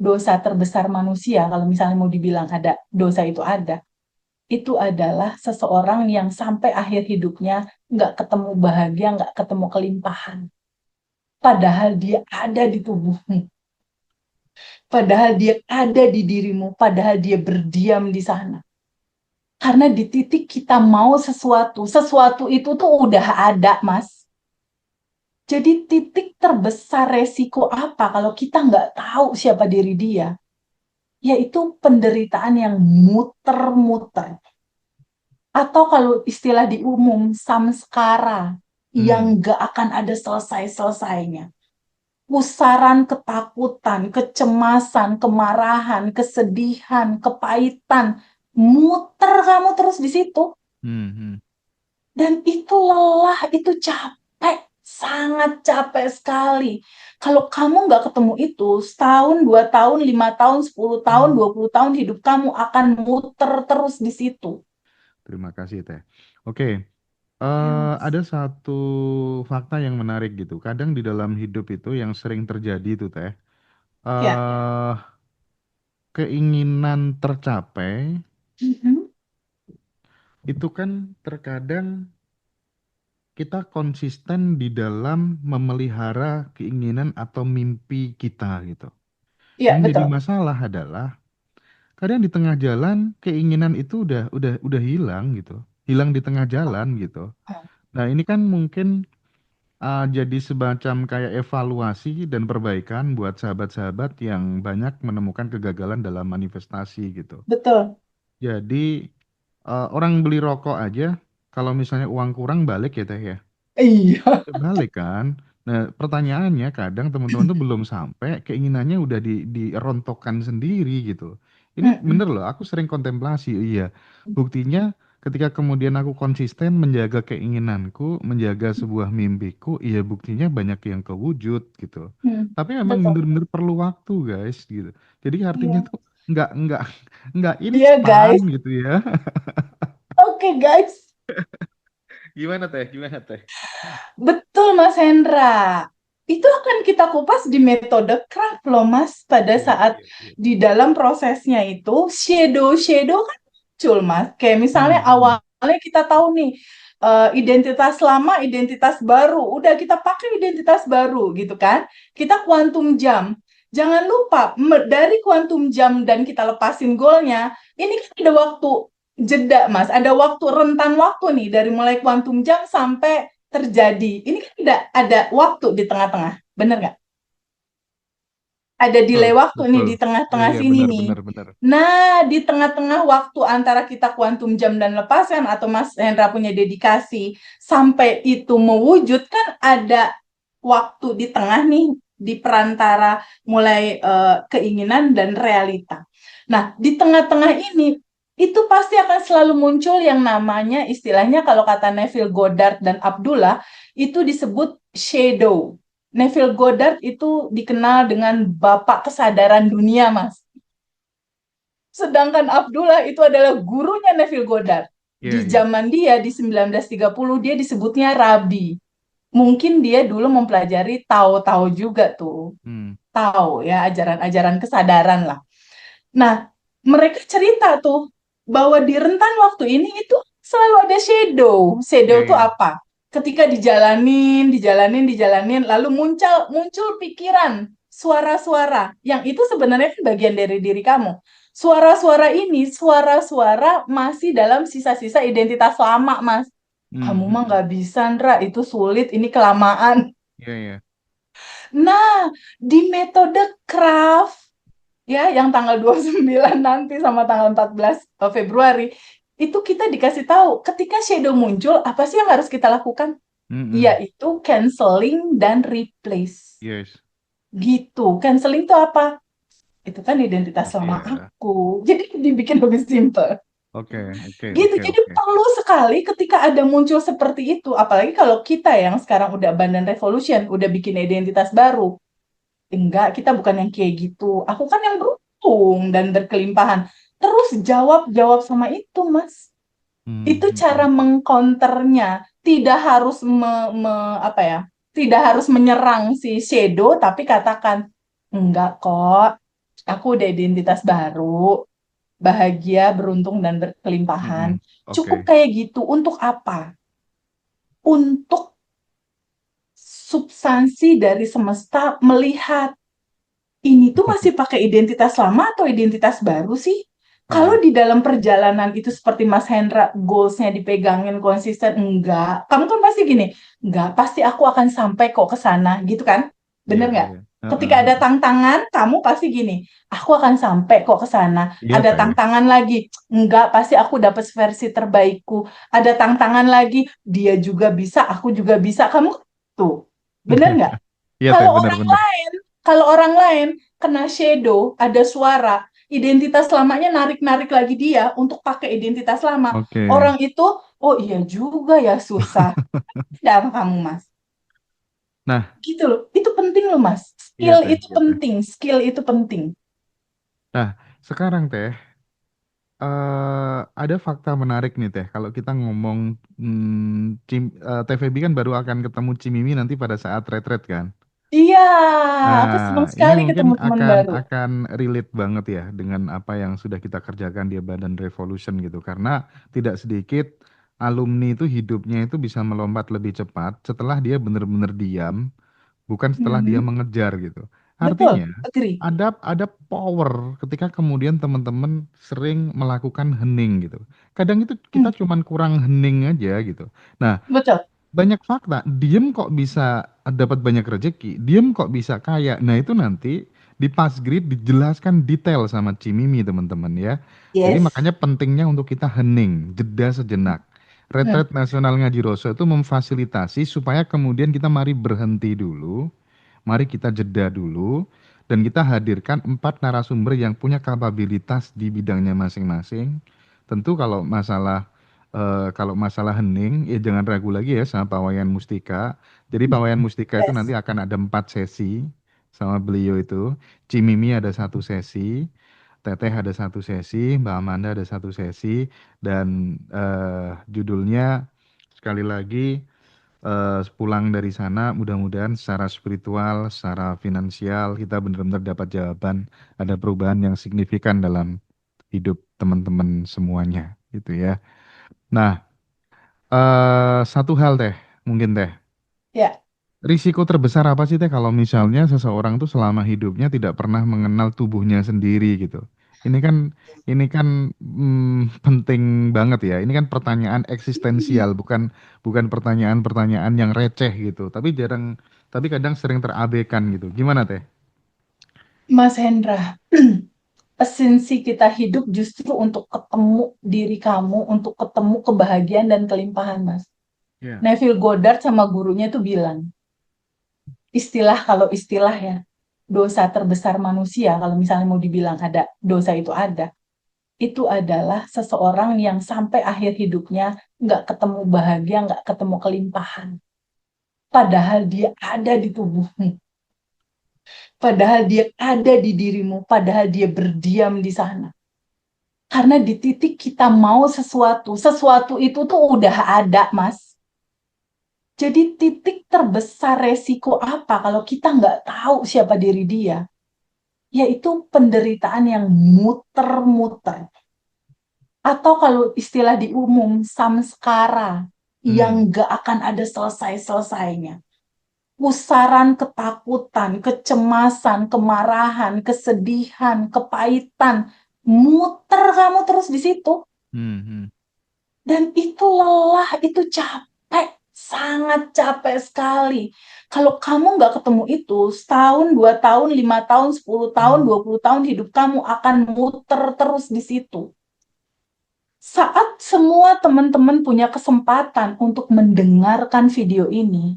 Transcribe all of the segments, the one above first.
dosa terbesar manusia, kalau misalnya mau dibilang ada dosa itu adalah seseorang yang sampai akhir hidupnya nggak ketemu bahagia, nggak ketemu kelimpahan. Padahal dia ada di tubuhmu, padahal dia ada di dirimu, padahal dia berdiam di sana. Karena di titik kita mau sesuatu itu tuh udah ada, Mas. Jadi titik terbesar resiko apa kalau kita nggak tahu siapa diri dia? Yaitu penderitaan yang muter-muter. Atau kalau istilah di umum, samskara yang Hmm. nggak akan ada selesai-selesainya. Pusaran ketakutan, kecemasan, kemarahan, kesedihan, kepahitan, muter kamu terus di situ. Hmm. Hmm. Dan itu lelah, itu capek, sangat capek sekali. Kalau kamu nggak ketemu itu, setahun, 2 tahun, 5 tahun, 10 tahun, 20 tahun, hidup kamu akan muter terus di situ. Terima kasih Teh. Oke, Ya, Mas. ada satu fakta yang menarik gitu. Kadang di dalam hidup itu yang sering terjadi itu Teh, Ya. eh keinginan tercapai Mhm. itu kan terkadang kita konsisten di dalam memelihara keinginan atau mimpi kita gitu. Ya, Yang jadi betul. masalah adalah kadang di tengah jalan keinginan itu udah hilang gitu, hilang di tengah jalan gitu. Nah ini kan mungkin jadi semacam kayak evaluasi dan perbaikan buat sahabat-sahabat yang banyak menemukan kegagalan dalam manifestasi gitu. Betul. Jadi orang beli rokok aja, kalau misalnya uang kurang balik ya Teh ya. Iya. Balik kan. Nah pertanyaannya kadang teman-teman tuh belum sampai keinginannya udah dirontokkan sendiri gitu. Ini Mm-mm. bener loh, aku sering kontemplasi. Iya, buktinya ketika kemudian aku konsisten menjaga keinginanku, menjaga sebuah mimpiku, iya buktinya banyak yang kewujud gitu. Tapi memang Betul. bener-bener perlu waktu guys gitu. Jadi artinya Iya. tuh nggak nggak Iya, instan guys. gitu ya. Oke, guys. Gimana teh? Gimana teh? Betul, Mas Hendra. Itu akan kita kupas di metode craft loh, Mas. Pada Iya, saat iya, iya. di dalam prosesnya itu, shadow-shadow kan muncul, Mas. Kayak misalnya Hmm, hmm. awalnya kita tahu nih, identitas lama, identitas baru. Udah kita pakai identitas baru gitu kan. Kita kuantum jam. Jangan lupa, dari kuantum jam dan kita lepasin goalnya, ini kan ada waktu jeda, Mas. Ada waktu, rentan waktu nih, dari mulai kuantum jam sampai terjadi. Ini kan tidak ada waktu di tengah-tengah, bener nggak? Ada Betul, delay waktu nih betul. di Iya, tengah-tengah iya, sini benar, nih. benar, benar. Nah, di tengah-tengah waktu antara kita kuantum jam dan lepaskan atau Mas Hendra punya dedikasi sampai itu mewujud kan ada waktu di tengah nih di perantara mulai keinginan dan realita. Nah, di tengah-tengah ini itu pasti akan selalu muncul yang namanya istilahnya kalau kata Neville Goddard dan Abdullah itu disebut shadow. Neville Goddard itu dikenal dengan bapak kesadaran dunia, Mas. Sedangkan Abdullah itu adalah gurunya Neville Goddard. Iya, Di iya. zaman dia di 1930 dia disebutnya Rabi. Mungkin dia dulu mempelajari Tao-Tao juga tuh. Hmm. Tao ya, ajaran-ajaran kesadaran lah. Nah, mereka cerita tuh bahwa di rentan waktu ini itu selalu ada shadow. Iya, Shadow tuh iya. apa? Ketika dijalanin, lalu muncul muncul pikiran, suara-suara yang itu sebenarnya kan bagian dari diri kamu. Suara-suara ini, suara-suara masih dalam sisa-sisa identitas lama, Mas. Hmm, Kamu hmm, mah hmm. nggak bisa, Ndra, itu sulit, ini kelamaan. Iya, iya. Nah, di metode craft ya yang tanggal 29 nanti sama tanggal 14 Februari itu kita dikasih tahu ketika shadow muncul apa sih yang harus kita lakukan Hmm, hmm. yaitu canceling dan replace Yes. gitu. Canceling itu apa? Itu kan identitas lama Iya. aku, jadi dibikin lebih simple Oke, oke, gitu. oke, Jadi oke. perlu sekali ketika ada muncul seperti itu, apalagi kalau kita yang sekarang udah abandon revolution, udah bikin identitas baru. Enggak, kita bukan yang kayak gitu. Aku kan yang beruntung dan berkelimpahan. Terus jawab-jawab sama itu, Mas. Hmm, Itu hmm, cara hmm. mengcounternya. Tidak harus apa ya? Tidak harus menyerang si shadow, tapi katakan enggak kok. aku udah identitas baru, bahagia, beruntung, dan berkelimpahan. Mm-mm. Cukup Oke. kayak gitu. Untuk apa? Untuk substansi dari semesta melihat ini tuh masih pakai identitas lama atau identitas baru sih? Kalau Iya. di dalam perjalanan itu seperti Mas Hendra, goalsnya dipegangin konsisten, enggak. Kamu kan pasti gini, enggak, pasti aku akan sampai kok ke sana, gitu kan? Iya, Bener nggak? iya. Ketika Heeh, ada heeh. tantangan, kamu pasti gini, aku akan sampai kok ke sana. Iya Ada teh. tantangan lagi, enggak, pasti aku dapat versi terbaikku. Ada tantangan lagi, dia juga bisa, aku juga bisa. Kamu tuh, bener nggak? Iya teh, Kalau orang benar-benar. lain, kalau orang lain kena shadow, ada suara, identitas lamanya narik-narik lagi dia untuk pakai identitas lama. Oke. Orang itu, oh iya juga ya susah. Tidak apa kamu, Mas. Nah, Gitu loh. Itu penting loh, Mas. iya Skill teh, itu iya teh. penting. Skill itu penting. Nah, sekarang teh, ada fakta menarik nih teh. Kalau kita ngomong TVB kan baru akan ketemu Cimimi nanti pada saat retret kan. Iya, aku senang Nah, ini sekali mungkin ketemu teman akan baru. akan relate banget ya dengan apa yang sudah kita kerjakan di Badan Revolution gitu. Karena tidak sedikit alumni itu hidupnya itu bisa melompat lebih cepat setelah dia benar-benar diam, bukan setelah dia Hmm, mengejar gitu. betul, Artinya agree. ada power ketika kemudian teman-teman sering melakukan hening gitu. Kadang itu Hmm, kita cuman kurang hening aja gitu. Nah, betul. banyak fakta, diem kok bisa dapat banyak rezeki, diem kok bisa kaya. Nah, itu nanti di pas grid dijelaskan detail sama Cimimi teman-teman ya. Jadi Yes. makanya pentingnya untuk kita hening, jeda sejenak. Hmm, Retret Nasional Ngaji Roso itu memfasilitasi supaya kemudian kita mari berhenti dulu, mari kita jeda dulu, dan kita hadirkan 4 narasumber yang punya kapabilitas di bidangnya masing-masing. Tentu kalau masalah hening, ya jangan ragu lagi ya sama Pak Wayan Mustika. Jadi Pak Wayan Mustika itu nanti yes. akan ada 4 sesi sama beliau itu. Cimimi ada 1 sesi, Teteh ada 1 sesi, Mbak Amanda ada 1 sesi, dan judulnya sekali lagi pulang dari sana mudah-mudahan secara spiritual, secara finansial kita benar-benar dapat jawaban, ada perubahan yang signifikan dalam hidup teman-teman semuanya, gitu ya. Nah, satu hal teh, mungkin teh, Ya. risiko terbesar apa sih teh kalau misalnya seseorang tuh selama hidupnya tidak pernah mengenal tubuhnya sendiri gitu? Ini kan, ini kan penting banget ya. Ini kan pertanyaan eksistensial, bukan bukan pertanyaan-pertanyaan yang receh gitu. Tapi kadang sering terabaikan gitu. Gimana teh? Mas Hendra, esensi kita hidup justru untuk ketemu diri kamu, untuk ketemu kebahagiaan dan kelimpahan, Mas. Ya. Neville Goddard sama gurunya tuh bilang, istilah kalau istilah ya, dosa terbesar manusia, kalau misalnya mau dibilang ada, dosa itu adalah seseorang yang sampai akhir hidupnya nggak ketemu bahagia, nggak ketemu kelimpahan. Padahal dia ada di tubuhmu, padahal dia ada di dirimu, padahal dia berdiam di sana. Karena di titik kita mau sesuatu, sesuatu itu tuh udah ada, Mas. Jadi titik terbesar resiko apa kalau kita nggak tahu siapa diri dia? Yaitu penderitaan yang muter-muter. Atau kalau istilah di umum, samskara yang Hmm. nggak akan ada selesai-selesainya. Pusaran ketakutan, kecemasan, kemarahan, kesedihan, kepahitan, muter kamu terus di situ. Hmm. Hmm. Dan itu lelah, itu capek, sangat capek sekali. Kalau kamu nggak ketemu itu, setahun, 2 tahun, 5 tahun, 10 tahun, 20 tahun, hidup kamu akan muter terus di situ. Saat semua teman-teman punya kesempatan untuk mendengarkan video ini,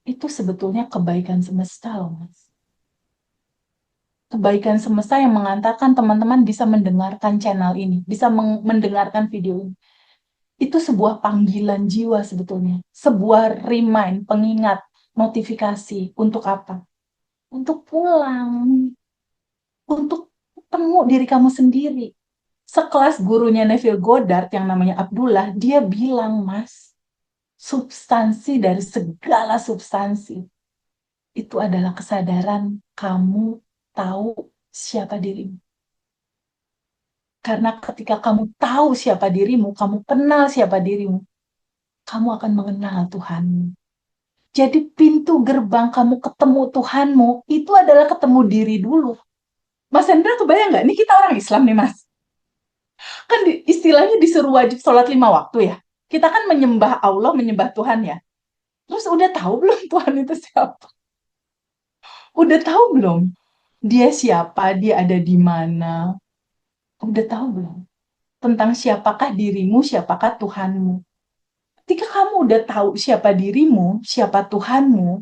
itu sebetulnya kebaikan semesta loh, Mas. Kebaikan semesta yang mengantarkan teman-teman bisa mendengarkan channel ini, bisa mendengarkan video ini. Itu sebuah panggilan jiwa sebetulnya. Sebuah remind, pengingat, notifikasi. Untuk apa? Untuk pulang. Untuk temu diri kamu sendiri. Sekelas gurunya Neville Goddard yang namanya Abdullah, dia bilang, Mas, substansi dari segala substansi itu adalah kesadaran kamu tahu siapa dirimu. Karena ketika kamu tahu siapa dirimu, kamu kenal siapa dirimu, kamu akan mengenal Tuhanmu. Jadi pintu gerbang kamu ketemu Tuhanmu, itu adalah ketemu diri dulu. Mas Hendra kebayang nggak? Ini kita orang Islam nih, Mas. Kan istilahnya disuruh wajib sholat 5 waktu ya. Kita kan menyembah Allah, menyembah Tuhan ya. Terus udah tahu belum Tuhan itu siapa? Udah tahu belum? Dia siapa? Dia ada di mana? Udah tahu belum? Tentang siapakah dirimu, siapakah Tuhanmu. Ketika kamu udah tahu siapa dirimu, siapa Tuhanmu,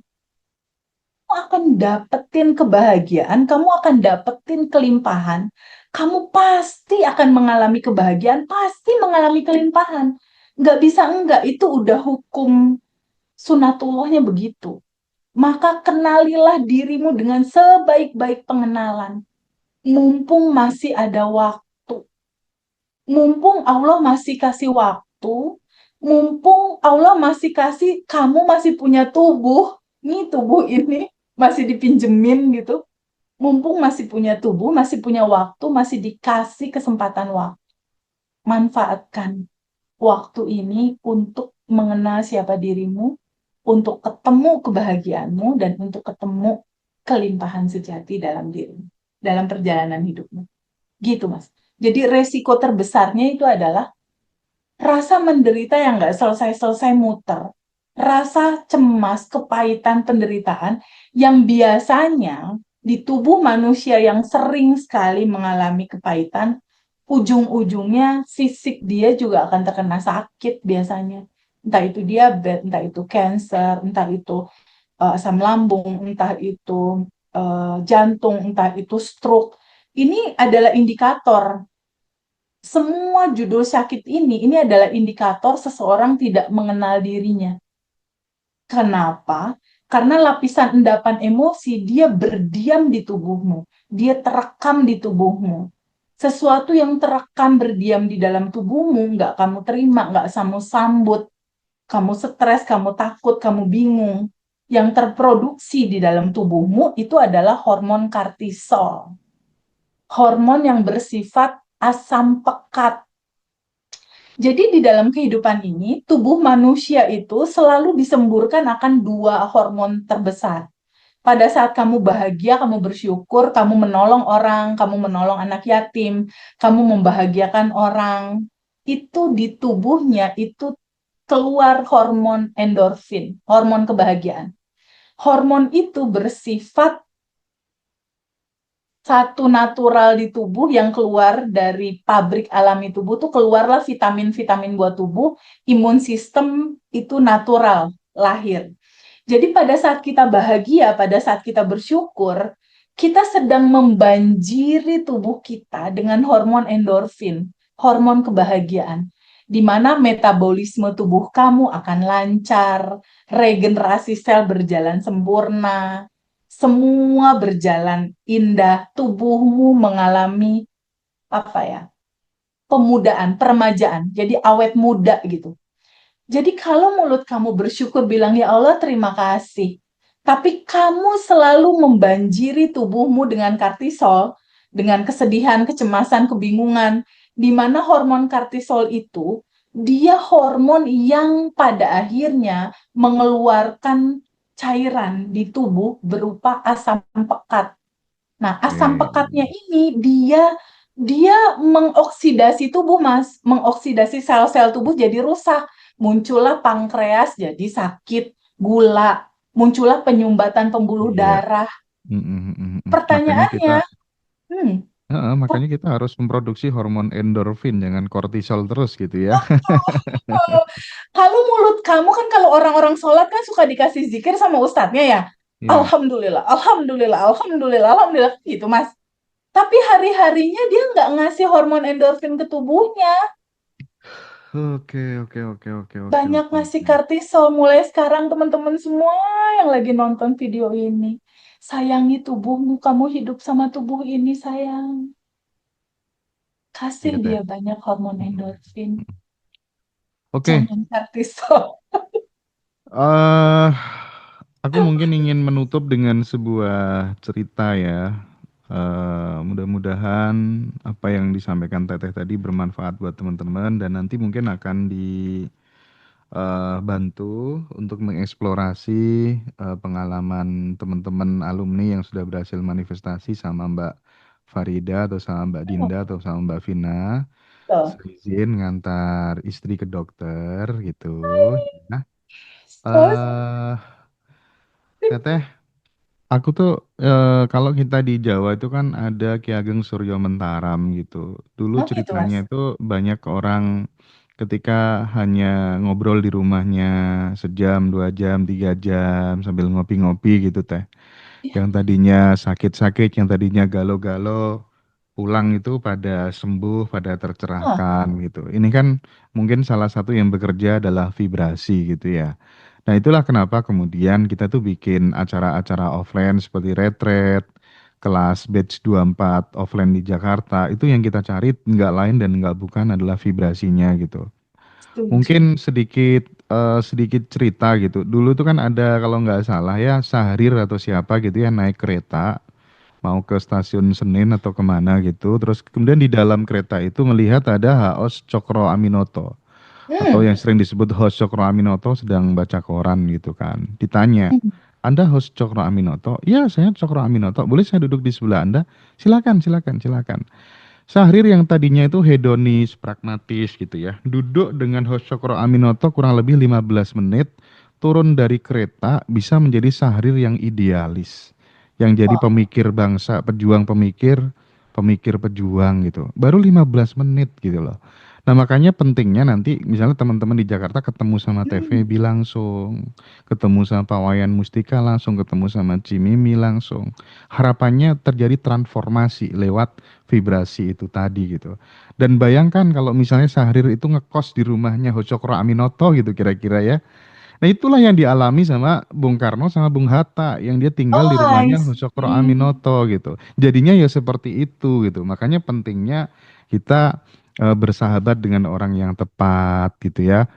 kamu akan dapetin kebahagiaan, kamu akan dapetin kelimpahan, kamu pasti akan mengalami kebahagiaan, pasti mengalami kelimpahan. Nggak bisa enggak, itu udah hukum sunatullahnya begitu. Maka kenalilah dirimu dengan sebaik-baik pengenalan. Mumpung masih ada waktu, mumpung Allah masih kasih waktu, mumpung Allah masih kasih, kamu masih punya tubuh, nih tubuh ini masih dipinjemin gitu, mumpung masih punya tubuh, masih punya waktu, masih dikasih kesempatan waktu. Manfaatkan waktu ini untuk mengenal siapa dirimu, untuk ketemu kebahagiaanmu, dan untuk ketemu kelimpahan sejati dalam dirimu, dalam perjalanan hidupmu. Gitu, Mas. Jadi resiko terbesarnya itu adalah rasa menderita yang nggak selesai-selesai muter. Rasa cemas, kepahitan, penderitaan yang biasanya di tubuh manusia yang sering sekali mengalami kepahitan, ujung-ujungnya fisik dia juga akan terkena sakit biasanya. Entah itu diabetes, entah itu cancer, entah itu asam lambung, entah itu jantung, entah itu stroke. Ini adalah indikator. Semua judul sakit ini adalah indikator seseorang tidak mengenal dirinya. Kenapa? Karena lapisan endapan emosi dia berdiam di tubuhmu, dia terekam di tubuhmu. Sesuatu yang terekam berdiam di dalam tubuhmu nggak kamu terima, nggak kamu sambut, kamu stres, kamu takut, kamu bingung. Yang terproduksi di dalam tubuhmu itu adalah hormon kortisol, hormon yang bersifat asam pekat. Jadi di dalam kehidupan ini, tubuh manusia itu selalu disemburkan akan dua hormon terbesar. Pada saat kamu bahagia, kamu bersyukur, kamu menolong orang, kamu menolong anak yatim, kamu membahagiakan orang, itu di tubuhnya itu keluar hormon endorfin, hormon kebahagiaan. Hormon itu bersifat satu natural di tubuh yang keluar dari pabrik alami tubuh tuh keluarlah vitamin-vitamin buat tubuh, imun sistem itu natural, lahir. Jadi pada saat kita bahagia, pada saat kita bersyukur, kita sedang membanjiri tubuh kita dengan hormon endorfin, hormon kebahagiaan, di mana metabolisme tubuh kamu akan lancar, regenerasi sel berjalan sempurna, semua berjalan indah, tubuhmu mengalami apa ya? Pemudaan, peremajaan, jadi awet muda gitu. Jadi kalau mulut kamu bersyukur bilang, ya Allah terima kasih. Tapi kamu selalu membanjiri tubuhmu dengan kortisol, dengan kesedihan, kecemasan, kebingungan, di mana hormon kortisol itu, dia hormon yang pada akhirnya mengeluarkan cairan di tubuh berupa asam pekat. Nah, asam Oke. pekatnya ini dia dia mengoksidasi tubuh, Mas, mengoksidasi sel-sel tubuh jadi rusak. Muncullah pankreas jadi sakit, gula, muncullah penyumbatan pembuluh Iya. darah. Makanya kita, Pertanyaannya, hmm, makanya kita harus memproduksi hormon endorfin, jangan kortisol terus gitu ya. oh, kalau mulut kamu kan kalau orang-orang sholat kan suka dikasih zikir sama ustadznya ya. Iya. Alhamdulillah, alhamdulillah, alhamdulillah, alhamdulillah gitu, Mas. Tapi hari-harinya dia nggak ngasih hormon endorfin ke tubuhnya. Oke, oke, oke, oke, oke, Banyak oke, ngasih oke. kortisol mulai sekarang teman-teman semua yang lagi nonton video ini. Sayangi tubuhmu, kamu hidup sama tubuh ini sayang. Kasih Iya deh. dia banyak hormon Mm, endorfin, mm. Oke, jangan kortisol. eh aku mungkin ingin menutup dengan sebuah cerita ya. Mudah-mudahan apa yang disampaikan Teteh tadi bermanfaat buat teman-teman dan nanti mungkin akan bantu untuk mengeksplorasi pengalaman teman-teman alumni yang sudah berhasil manifestasi sama Mbak Farida atau sama Mbak Oh, Dinda atau sama Mbak Vina. betul. Saya izin ngantar istri ke dokter gitu. Nah, Oh, eh Teteh, aku tuh kalau kita di Jawa itu kan ada Ki Ageng Suryo Mentaram gitu. Dulu oh gitu ceritanya Mas. itu banyak orang ketika hanya ngobrol di rumahnya sejam, 2 jam, 3 jam sambil ngopi-ngopi gitu teh. Iya. Yang tadinya sakit-sakit, yang tadinya galau-galau, pulang itu pada sembuh, pada Ah, tercerahkan gitu. Ini kan mungkin salah satu yang bekerja adalah vibrasi gitu ya. Nah, itulah kenapa kemudian kita tuh bikin acara-acara offline seperti retret, kelas batch 24 offline di Jakarta. Itu yang kita cari nggak lain dan nggak bukan adalah vibrasinya gitu. setuju. Mungkin sedikit cerita gitu. Dulu tuh kan ada kalau nggak salah ya Syahrir atau siapa gitu ya naik kereta mau ke stasiun Senen atau kemana gitu. Terus kemudian di dalam kereta itu melihat ada H.O.S. Cokro Aminoto atau Hmm. yang sering disebut host Cokro Aminoto sedang baca koran gitu kan. Ditanya, Hmm. Anda host Cokro Aminoto? Iya, saya Cokro Aminoto. Boleh saya duduk di sebelah Anda? Silakan, silakan, silakan. Syahrir yang tadinya itu hedonis, pragmatis gitu ya. Duduk dengan host Cokro Aminoto kurang lebih 15 menit, turun dari kereta bisa menjadi Syahrir yang idealis. Yang jadi Wah. pemikir bangsa, pejuang pemikir, pemikir pejuang gitu. Baru 15 menit gitu loh. Nah makanya pentingnya nanti misalnya teman-teman di Jakarta ketemu sama Hmm. TVB langsung, ketemu sama Pak Wayan Mustika langsung, ketemu sama Cimimi langsung. Harapannya terjadi transformasi lewat vibrasi itu tadi gitu. Dan bayangkan kalau misalnya Syahrir itu ngekos di rumahnya Hocokro Aminoto gitu kira-kira ya. Nah itulah yang dialami sama Bung Karno sama Bung Hatta yang dia tinggal di Oh, I rumahnya Hocokro see. Aminoto gitu. Jadinya ya seperti itu gitu. Makanya pentingnya kita bersahabat dengan orang yang tepat gitu ya.